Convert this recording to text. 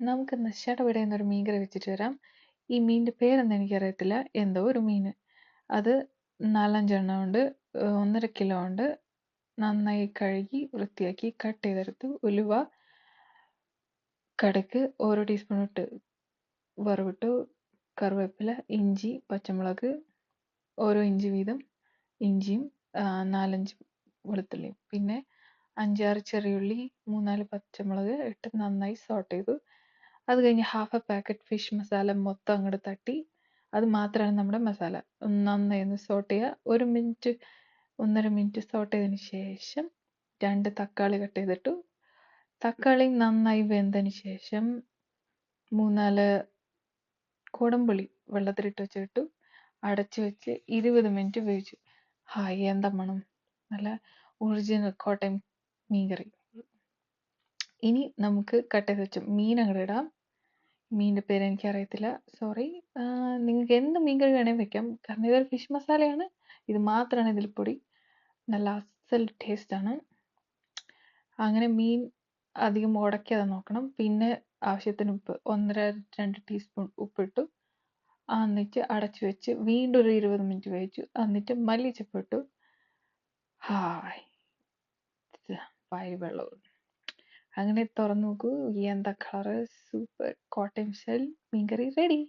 നമുക്കിന്ന് ഷടപട എന്നൊരു മീൻ കറി വെച്ചിട്ട് വരാം. ഈ മീനിൻ്റെ പേരൊന്നും എനിക്കറിയത്തില്ല. എന്തോ ഒരു മീൻ. അത് 4-5 ഉണ്ട്. 1.5 കിലോ ഉണ്ട്. നന്നായി കഴുകി വൃത്തിയാക്കി കട്ട് ചെയ്തെടുത്തു. ഉലുവ, കടുക് ഓരോ ടീസ്പൂൺ ഇട്ട് വറവിട്ടു. കറിവേപ്പില, ഇഞ്ചി, പച്ചമുളക് ഓരോ ഇഞ്ചി വീതം ഇഞ്ചിയും 4-5 വെളുത്തുള്ളിയും, പിന്നെ 5-6 ചെറിയുള്ളി, 3-4 പച്ചമുളക് ഇട്ട് നന്നായി സോട്ട് ചെയ്തു. അത് കഴിഞ്ഞ് half A packet fish masala മൊത്തം അങ്ങോട്ട് തട്ടി. അത് മാത്രമാണ് നമ്മുടെ മസാല. നന്നായി ഒന്ന് സോട്ട് ചെയ്യുക. 1 മിനിറ്റ് 1.5 മിനിറ്റ് സോട്ട് ചെയ്തതിന് ശേഷം 2 തക്കാളി കട്ട് ചെയ്തിട്ടു. തക്കാളി നന്നായി വെന്തതിന് ശേഷം 3-4 കുടംപുളി വെള്ളത്തിലിട്ട് വെച്ചിട്ടു. അടച്ചു വെച്ച് 20 മിനിറ്റ് വേവിച്ചു. ഹായ്, എന്താ മണം! നല്ല ഒറിജിനൽ കോട്ടയം മീൻകറി. ഇനി നമുക്ക് കട്ട് ചെയ്ത് വെച്ച മീൻ അങ്ങോട്ട് ഇടാം. മീനിൻ്റെ പേര് എനിക്കറിയത്തില്ല, സോറി. നിങ്ങൾക്ക് എന്ത് മീൻകറി വേണേൽ വെക്കാം, കാരണം ഇതൊരു ഫിഷ് മസാലയാണ്. ഇത് മാത്രമാണ് ഇതിൽ പൊടി. നല്ല അസൽ ടേസ്റ്റാണ്. അങ്ങനെ മീൻ അധികം ഉടയ്ക്കാതെ നോക്കണം. പിന്നെ ആവശ്യത്തിന് ഉപ്പ് 1-2 ടീസ്പൂൺ ഉപ്പിട്ടു. എന്നിട്ട് അടച്ചു വെച്ച് വീണ്ടും ഒരു 20 മിനിറ്റ് വേവിച്ചു. എന്നിട്ട് മല്ലിച്ചപ്പ് ഇട്ടു. ഹായ്, വായിൽ വെള്ളവും. അങ്ങനെ തുറന്നു നോക്കൂ, എന്താ കളറ്! സൂപ്പർ കോട്ടയം സ്റ്റൈൽ മീൻകറി റെഡി.